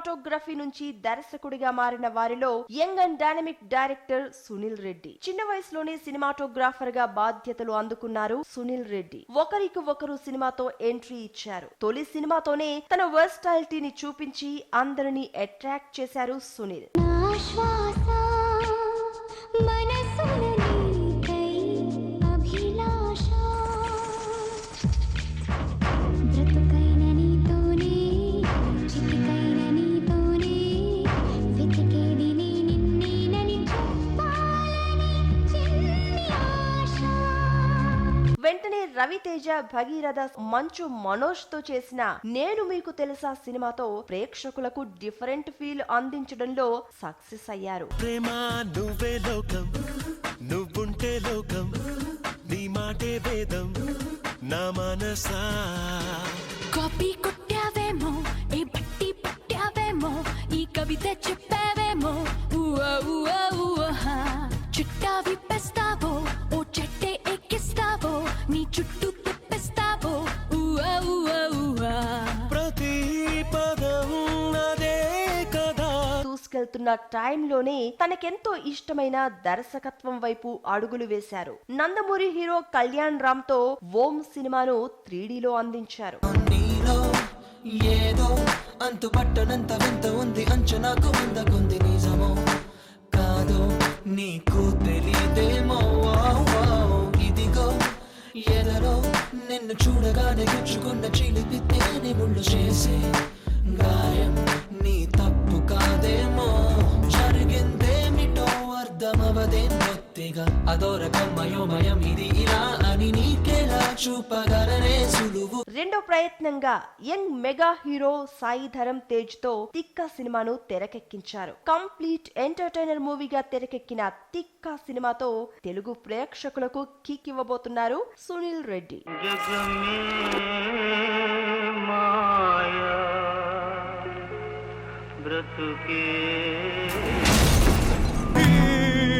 Cinematography నుంచి దర్శకుడిగా మారిన వారిలో young and dynamic director Sunil Reddy. చిన్న వయసులోనే సినిమాటోగ్రాఫర్ గా బాధ్యతలు అందుకున్నారు సునీల్ రెడ్డి. ఒకరికి ఒకరు సినిమాతో ఎంట్రీ ఇచ్చారు. తొలి సినిమాతోనే తన వర్స్టాలిటీని చూపించి అందరినీ అట్రాక్ట్ చేశారు సునీల్. వెంటనే రవితేజ, భగీరథ, మంచు మనోజ్ తో చేసిన నేను మీకు తెలుసా సినిమాతో ప్రేక్షకులకు డిఫరెంట్ ఫీల్ అందించడంలో సక్సెస్ అయ్యారు. ప్రేమ నువ్వే లోకం, నువ్వుంటే లోకం, నీ మాటే వేదం నా మనసా. కాపీ కొట్టావేమో, ఈ బట్టి పట్టావేమో, ఈ కవిత చెప్పావేమో, చుట్టా విప్పేస్తావో, ఓ చెట్టే ఎక్కిస్తావో, నీ చుట్టూ తిప్పేస్తావో, ప్రతి పదం అదే కదా. దూసుకెళ్తున్న టైంలోనే తనకెంతో ఇష్టమైన దర్శకత్వం వైపు అడుగులు వేశారు. నందమూరి హీరో కళ్యాణ్ రామ్ తో ఓం సినిమాను 3Dలో అందించారు. ఏదో అంతు పట్టనంత వింత ఉంది, అంచనాకు అందకుంది, నిజమో కాదో నీకు తెలియదేమో. ఇదిగో ఎదరో నిన్ను చూడగానే గుచ్చుకున్న చిలిపితేనే ముళ్ళు చేసే గాయం నీ తప్పు కాదేమో. జరిగిందేమిటో అర్థమవదేం బొత్తిగా, అదోరకం మయోమయం ఇది ఇలా అని నీకెలా చూపగలనే సులువు. రెండో ప్రయత్నంగా young mega hero Sai Dharam Tej తో తిక్క సినిమాను తెరకెక్కించారు. కంప్లీట్ ఎంటర్టైనర్ మూవీగా తెరకెక్కిన తిక్క సినిమాతో తెలుగు ప్రేక్షకులకు కిక్ ఇవ్వబోతున్నారు సునీల్ రెడ్డి.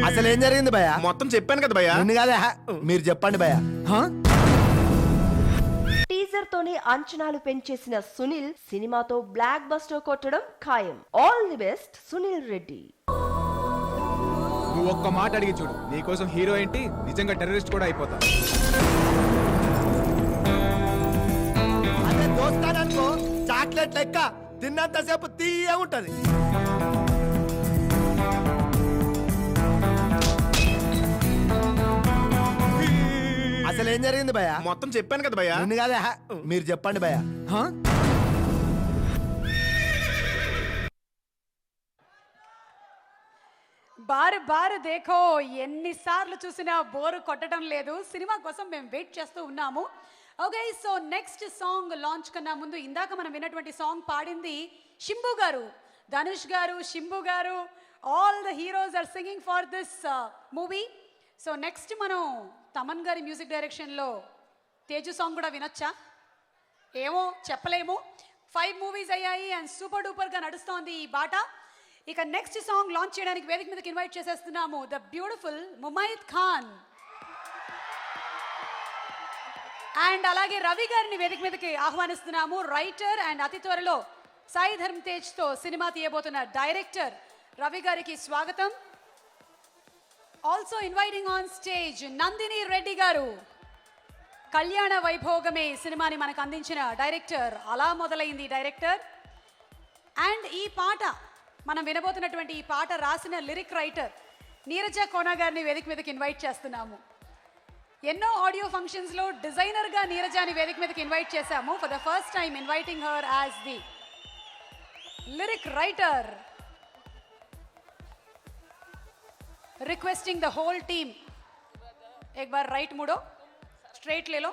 అసలు ఏం జరిగింది భయ? మొత్తం చెప్పాను కదా భయ్యా. కాదా, మీరు చెప్పండి భయ. టీజర్ తోనే అంచనాలు పెంచేసిన సునీల్ సినిమాతో బ్లాక్ బస్టర్ కొట్టడం ఖాయం. All the best Sunil Reddy. నువ్వు ఒక్క మాట అడిగి చూడు, నీకోసం హీరో ఏంటి నిజంగా టెర్రరిస్ట్ కూడా అయిపోతా. అదే దోస్తాననుకో, చాక్లెట్ లెక్క తిన్నంతసేపు తీయ ఉంటది. అసలు ఏం జరిగింది భయ? మొత్తం చెప్పాను కదా భయ్యా. కాదా, మీరు చెప్పండి భయ. బారు బారు దేఖో, ఎన్నిసార్లు చూసినా బోరు కొట్టడం లేదు. సినిమా కోసం మేము వెయిట్ చేస్తూ ఉన్నాము. Okay, so next song launch కన్నా ముందు ఇందాక మనం విన్నటువంటి సాంగ్ పాడింది శింబు గారు, ధనుష్ గారు, శింబు గారు. All the heroes are singing for this movie. So next మనం తమన్ గారి మ్యూజిక్ డైరెక్షన్లో తేజు సాంగ్ కూడా వినొచ్చా? ఏమో చెప్పలేము. 5 మూవీస్ అయ్యాయి అండ్ సూపర్ డూపర్గా నడుస్తోంది ఈ బాట. ఇక నెక్స్ట్ సాంగ్ లాంచ్ చేయడానికి వేదిక మీదకి ఇన్వైట్ చేసేస్తున్నాము the beautiful Mumaith Khan and అలాగే రవి గారిని వేదిక మీదకి ఆహ్వానిస్తున్నాము. రైటర్ అండ్ అతి త్వరలో సాయి ధర్మ్ తేజ్తో సినిమా తీయబోతున్న డైరెక్టర్ రవి గారికి స్వాగతం. Also inviting on stage Nandini Reddy గారు. కళ్యాణ వైభోగమే సినిమాని మనకు అందించిన డైరెక్టర్, అలా మొదలైంది డైరెక్టర్. అండ్ ఈ పాట మనం వినబోతున్నటువంటి ఈ పాట రాసిన లిరిక్ రైటర్ నీరజ కోనా గారిని వేదిక మీదకి ఇన్వైట్ చేస్తున్నాము. ఎన్నో ఆడియో ఫంక్షన్స్లో డిజైనర్గా నీరజాని వేదిక మీదకి ఇన్వైట్ చేశాము. For the first time inviting her as the lyric writer. Requesting the whole team, एक बार राइट मुड़ो, स्ट्रेट ले लो,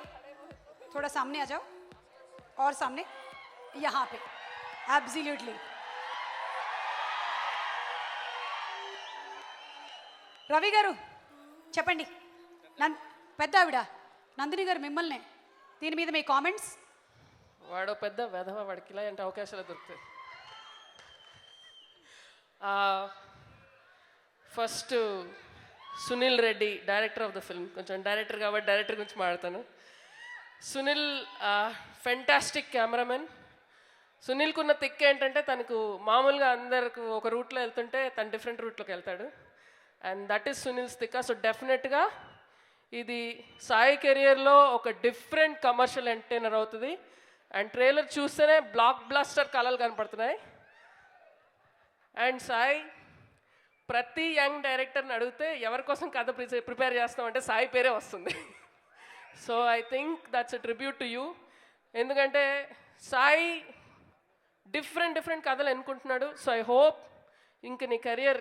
थोड़ा सामने आ जाओ और सामने, यहाँ पे एब्सोल्युटली. రవి గారు చెప్పండి. పెద్ద ఆవిడ నందిని గారు మిమ్మల్ని, దీని మీద మీ కామెంట్స్. వాడు పెద్ద వెధవ, వాడికి ఇలా అంటే అవకాశాలు దొరుకుతాయి. First Sunil Reddy, director of the film. కొంచెం డైరెక్టర్ కాబట్టి డైరెక్టర్ గురించి మాట్లాడతాను. సునీల్ ఫెంటాస్టిక్ కెమెరామెన్, సునీల్కి ఉన్న తిక్ ఏంటంటే తనకు మామూలుగా అందరికి ఒక రూట్లో వెళ్తుంటే తను డిఫరెంట్ రూట్లోకి వెళ్తాడు. అండ్ దట్ ఈస్ సునీల్స్ తిక్క. సో డెఫినెట్గా ఇది సాయి కెరియర్లో ఒక డిఫరెంట్ కమర్షియల్ ఎంటర్టైనర్ అవుతుంది. అండ్ ట్రైలర్ చూస్తేనే బ్లాక్ బ్లాస్టర్ కళలు కనపడుతున్నాయి. అండ్ సాయి ప్రతి యంగ్ డైరెక్టర్ని అడిగితే ఎవరి కోసం కథ ప్రిపేర్ చేస్తామంటే సాయి పేరే వస్తుంది. So I think that's a tribute to you. ఎందుకంటే సాయి డిఫరెంట్ కథలు ఎన్నుకుంటున్నాడు. సో ఐ హోప్ ఇంక నీ కెరియర్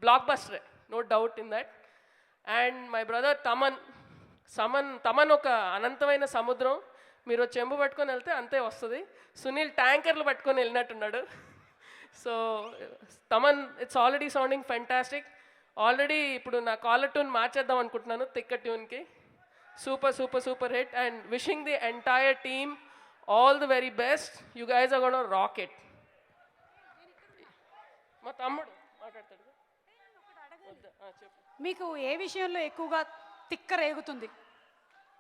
బ్లాక్ బస్టరే, no doubt in that. And my brother Thaman ఒక అనంతమైన సముద్రం. మీరు చెంబు పట్టుకొని వెళ్తే అంతే వస్తుంది. సునీల్ ట్యాంకర్లు పట్టుకొని వెళ్ళినట్టున్నాడు. So Thaman it's already sounding fantastic. Already ఇప్పుడు నా కాలర్ ట్యూన్ మార్చేద్దాం అనుకుంటున్నాను తిక్క ట్యూన్కి. Super hit. And wishing the entire team all the very best. You guys are gonna rock it. మా తమ్ముడు మాట్లాడతాడు. చెప్పు. మీకు ఏ విషయంలో ఎక్కువగా తిక్క రేగుతుంది?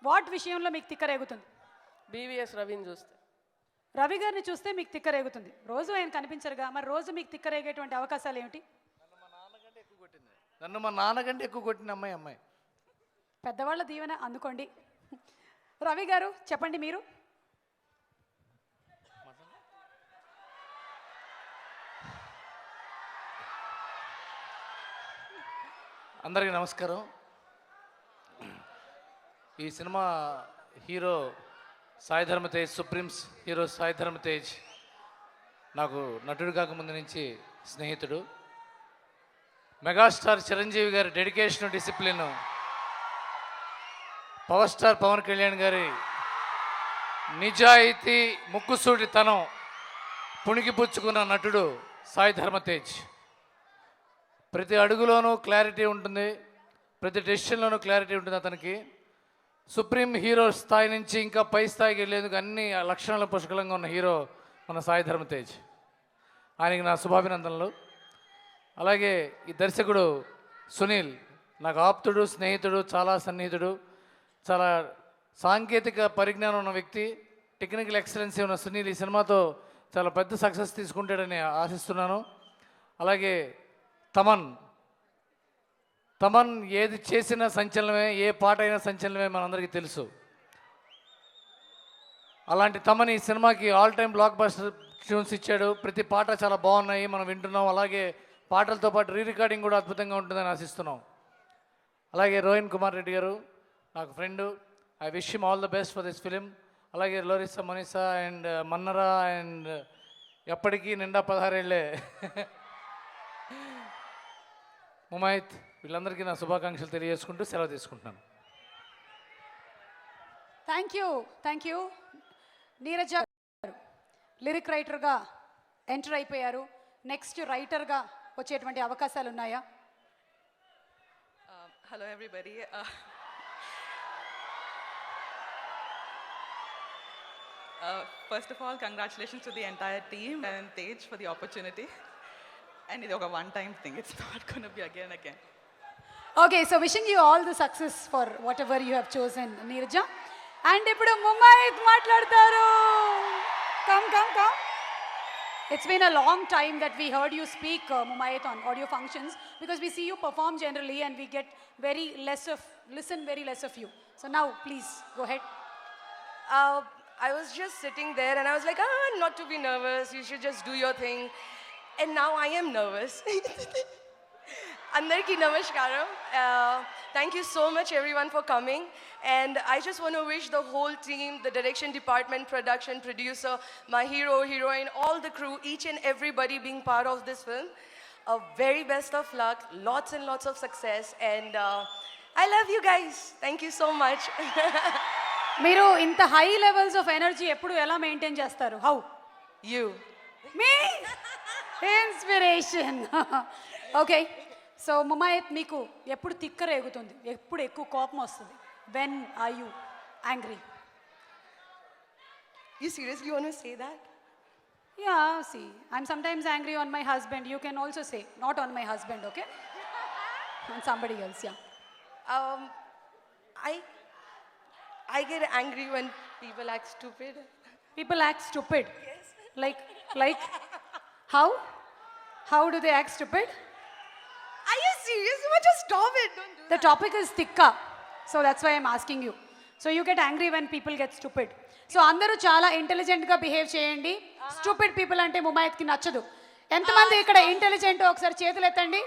వాట్ విషయంలో మీకు తిక్క రేగుతుంది? బీవీఎస్ రవిని చూస్తే. రవి గారిని చూస్తే మీకు తిక్క రేగుతుంది. రోజు ఆయన కనిపించరుగా, మరి రోజు మీకు తిక్క రేగేటువంటి అవకాశాలు ఏమిటి? నన్ను మా నాన్నకంటే ఎక్కువ కొట్టిన అమ్మాయి. పెద్దవాళ్ళ దీవెన అందుకోండి. రవి గారు చెప్పండి మీరు. అందరికీ నమస్కారం. ఈ సినిమా హీరో సాయి ధర్మ తేజ్, సుప్రీమ్స్ హీరో సాయి ధర్మ తేజ్ నాకు నటుడు కాకముందు నుంచి స్నేహితుడు. మెగాస్టార్ చిరంజీవి గారి dedication, discipline, power star Pawan Kalyan గారి నిజాయితీ, ముక్కుసూటితనం పుణికిపుచ్చుకున్న నటుడు సాయి ధర్మ తేజ్. ప్రతి అడుగులోనూ క్లారిటీ ఉంటుంది, ప్రతి డెసిషన్లోనూ క్లారిటీ ఉంటుంది అతనికి. సుప్రీం హీరో స్థాయి నుంచి ఇంకా పై స్థాయికి వెళ్ళేందుకు అన్ని లక్షణాల పుష్కలంగా ఉన్న హీరో మన సాయి ధర్మ తేజ్. ఆయనకి నా శుభాభినందనలు. అలాగే ఈ దర్శకుడు సునీల్ నాకు ఆప్తుడు, స్నేహితుడు, చాలా సన్నిహితుడు, చాలా సాంకేతిక పరిజ్ఞానం ఉన్న వ్యక్తి, టెక్నికల్ ఎక్సలెన్సీ ఉన్న సునీల్ ఈ సినిమాతో చాలా పెద్ద సక్సెస్ తీసుకుంటాడని ఆశిస్తున్నాను. అలాగే తమన్ ఏది చేసినా సంచలనమే, ఏ పాట అయినా సంచలనమే మనందరికీ తెలుసు. అలాంటి తమన్ ఈ సినిమాకి all time block buster tunes ఇచ్చాడు. ప్రతి పాట చాలా బాగున్నాయి, మనం వింటున్నాం. అలాగే పాటలతో పాటు రీ రికార్డింగ్ కూడా అద్భుతంగా ఉంటుందని ఆశిస్తున్నాం. అలాగే రోహిన్ కుమార్ రెడ్డి గారు నాకు friend. I wish him all the best for this film. అలాగే లోరిసా, మనీసా అండ్ మన్నరా అండ్ ఎప్పటికీ నిండా 16 ఏళ్ళే ముమైత్, వీళ్ళందరికీ నా శుభాకాంక్షలు తెలియజేసుకుంటూ సెలవు తీసుకుంటున్నాను. Thank you. నీరజ గారు లిరిక్ రైటర్గా ఎంటర్ అయిపోయారు. నెక్స్ట్ రైటర్గా వచ్చేటువంటి అవకాశాలు ఉన్నాయా? Hello everybody. First of all, congratulations to the entire team and Tej for the opportunity. And it's a one-time thing. It's not going to be again and again. Okay, so wishing you all the success for whatever you have chosen, Neeraja. And ఇప్పుడు ముమైత్ మాట్లాడతారు. Come. It's been a long time that we heard you speak, Mumayet, on audio functions, because we see you perform generally and we get listen very less of you. So now, please, go ahead. I was just sitting there and I was like, not to be nervous, you should just do your thing. And now I am nervous. Andarki namaskaram. Thank you so much everyone for coming. And I just want to wish the whole team, the direction department, production, producer, my hero, heroine, all the crew, each and everybody being part of this film, a very best of luck, lots and lots of success. And I love you guys. Thank you so much. మీరు ఇంత high levels of energy ఎప్పుడు ఎలా maintain చేస్తారు? How? You. మీ inspiration. Okay, so Mumaith, మీకు ఎప్పుడు తిక్క రేగుతుంది? ఎప్పుడు ఎక్కువ కోపం వస్తుంది? When are you angry? You seriously want to say that? Yeah, see, I'm sometimes angry on my husband. You can also say, not on my husband, okay? On somebody else, yeah. I get angry when people act stupid. People act stupid? Yes. Like how do they act stupid? Are you serious? You just stop it. Don't do The topic is tikka, so that's why I'm asking you. So you get angry when people get stupid. So అందరూ చాలా intelligent గా behave చేయండి. Stupid people అంటే ముమాయత్ కి నచ్చదు. ఎంతమంది ఇక్కడ intelligent ఒకసారి చేతులు ఎత్తండి.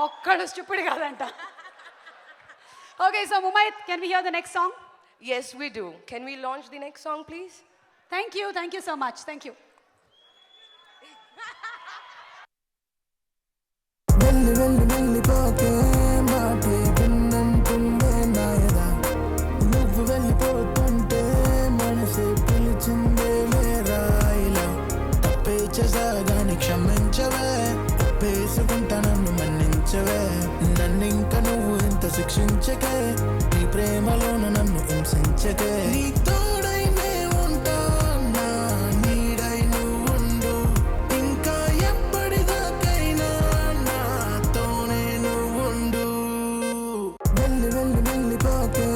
ఒక్కడు స్టూపిడ్ కాదంట. Okay, so Mumayat, can we hear the next song? Yes, we do. Can we launch the next song, please? Thank you so much. Thank you. వెళ్ళి వెళ్ళి వెళ్ళిపోతే మాటే విన్నంటుందే నాయదా నువ్వు వెళ్ళిపోతుంటే మనసే పిలిచిందే లేరాయిలా తప్పే చేసాగాని క్షమించవే ఒప్పేసుకుంటా నన్ను మన్నించవే నన్నింక నువ్వు ఇంత శిక్షించకే నీ ప్రేమలోన నన్ను హింసించకే నీ తోడైనే ఉంటా నా నీడై నువ్వుండు ఇంకా ఎప్పటిదాకైనా నాతోనే నువ్వుండు వెళ్ళి వెళ్ళి వెళ్ళిపోతే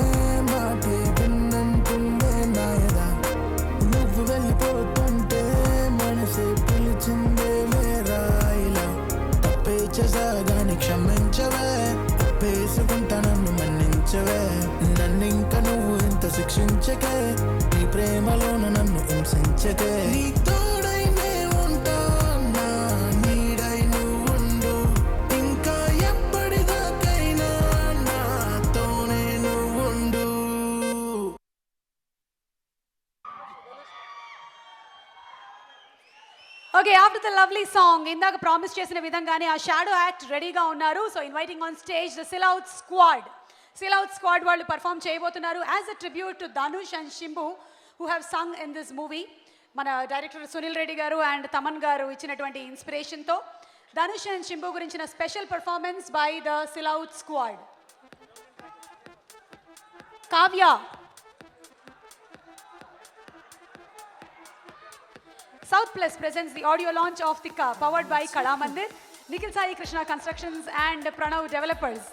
మాటే విన్నంటుందే నాయదా నువ్వు వెళ్ళిపోతుంటే మనసే పిలిచిందే లేరాయిలా తప్పే చేసాగాని క్షమించవే ఒప్పేసుకుంటా నన్ను మన్నించవే నన్నింక నువ్వు ఇంత శిక్షించకే నీ ప్రేమలోన నన్ను హింసించకే నీ తోడైనే ఉంటా నా నీడై నువ్వుండు ఇంకా ఎప్పటిదాకైనా నాతోనే నువ్వుండు okay after the lovely song ఇందాక ప్రామిస్ చేసిన విధంగానే ఆ షాడో యాక్ట్ రెడీగా ఉన్నారు. So inviting on stage the silhouette squad వాళ్ళు పర్ఫామ్ చేయబోతున్నారు as a tribute to Dhanush and Simbu who have sung in this movie. మన డైరెక్టర్ సునీల్ రెడ్డి గారు అండ్ తమన్ గారు ఇచ్చినటువంటి ఇన్స్పిరేషన్తో ధనుష్ అండ్ శింబు గురించిన special performance by the silhouette squad. Kavya, South Plus presents the audio launch of Tikka, powered by Kala Mandir, Nikhil Sai Krishna Constructions and Pranav Developers.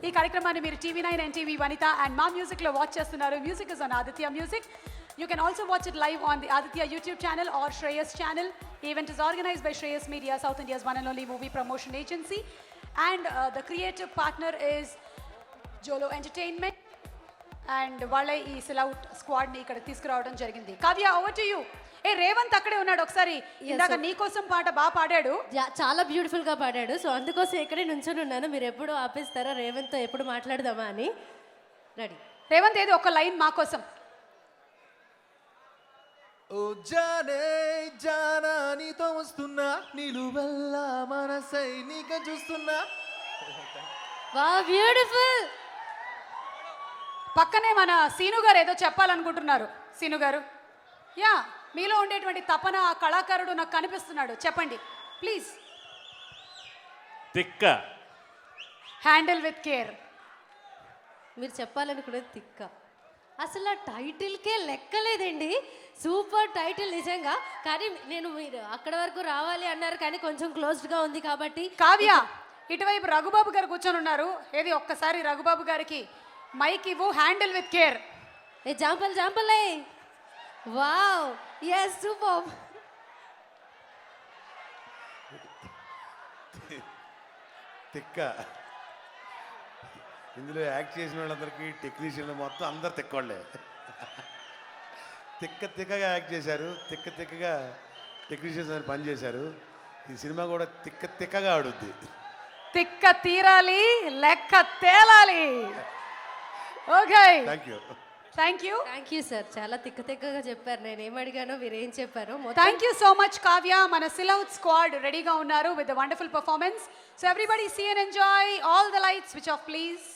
ఈ కార్యక్రమాన్ని మీరు TV9 and TV Vanita and మా మ్యూజిక్లో watch చేస్తున్నారు. Music is on Aditya music. You can also watch it live on the Aditya YouTube channel or Shreyas channel. The event is organized by Shreyas Media, South India's one and only movie promotion agency. And the creative partner is Jolo Entertainment. And వాళ్ళే ఈ silhouette స్క్వాడ్ని ఇక్కడ తీసుకురావడం జరిగింది. Kavya, over to you. ఏ రేవంత్ అక్కడే ఉన్నాడు. ఒకసారి ఇందాక నీకోసం పాట బాగా పాడాడు. చాలా బ్యూటిఫుల్ గా పాడాడు. సో అందుకోసం ఇక్కడే నుంచొని ఉన్నాను. మీరు ఎప్పుడు ఆపేస్తారా రేవంత్ తో ఎప్పుడు మాట్లాడదామా అని. రెడీ రేవంత్, ఏది ఒక లైన్ మా కోసం. ఓ జానే జానా నీతో వస్తున్నా నిలువెల్లా మనసై నీక చూస్తున్నా. వా బ్యూటిఫుల్. పక్కనే మన సీను గారు ఏదో చెప్పాలనుకుంటున్నారు. సీను గారు, యా, మీలో ఉండేటువంటి తపన ఆ కళాకారుడు నాకు కనిపిస్తున్నాడు. చెప్పండి ప్లీజ్. తిక్క హ్యాండిల్ విత్ కేర్. మీరు చెప్పాలనుకునేది తిక్క. అసలు ఆ టైటిల్కే లెక్కలేదండి. సూపర్ టైటిల్ నిజంగా. కానీ నేను మీరు అక్కడ వరకు రావాలి అన్నారు కానీ కొంచెం క్లోజ్డ్గా ఉంది కాబట్టి. కావ్య, ఇటువైపు రఘుబాబు గారు కూర్చొని ఉన్నారు. ఏది ఒక్కసారి రఘుబాబు గారికి మైక్ ఇవ్వు. Handle with care. ఏ జాంపల్ వావ్, yes, సూపర్. తిక్క ఇందులో యాక్ట్ చేసిన వాళ్ళందరికీ టెక్నీషియన్లు మొత్తం అందరు తిక్కోళ్ళే. తిక్కగా యాక్ట్ చేశారు, తిక్కగా టెక్నీషియన్స్ అని పనిచేశారు. ఈ సినిమా కూడా తిక్కగా ఆడుద్ది. తిక్క తీరాలి, లెక్క తేలాలి. Okay, thank you sir. చాలా తిక్కగా చెప్పారు. నేను ఏం అడిగానో మీరు ఏం చెప్పారో. Thank you so much Kavya. మన సిలౌట్ స్క్వాడ్ రెడీగా ఉన్నారు with the wonderful performance. So everybody see and enjoy. All the lights switch off please.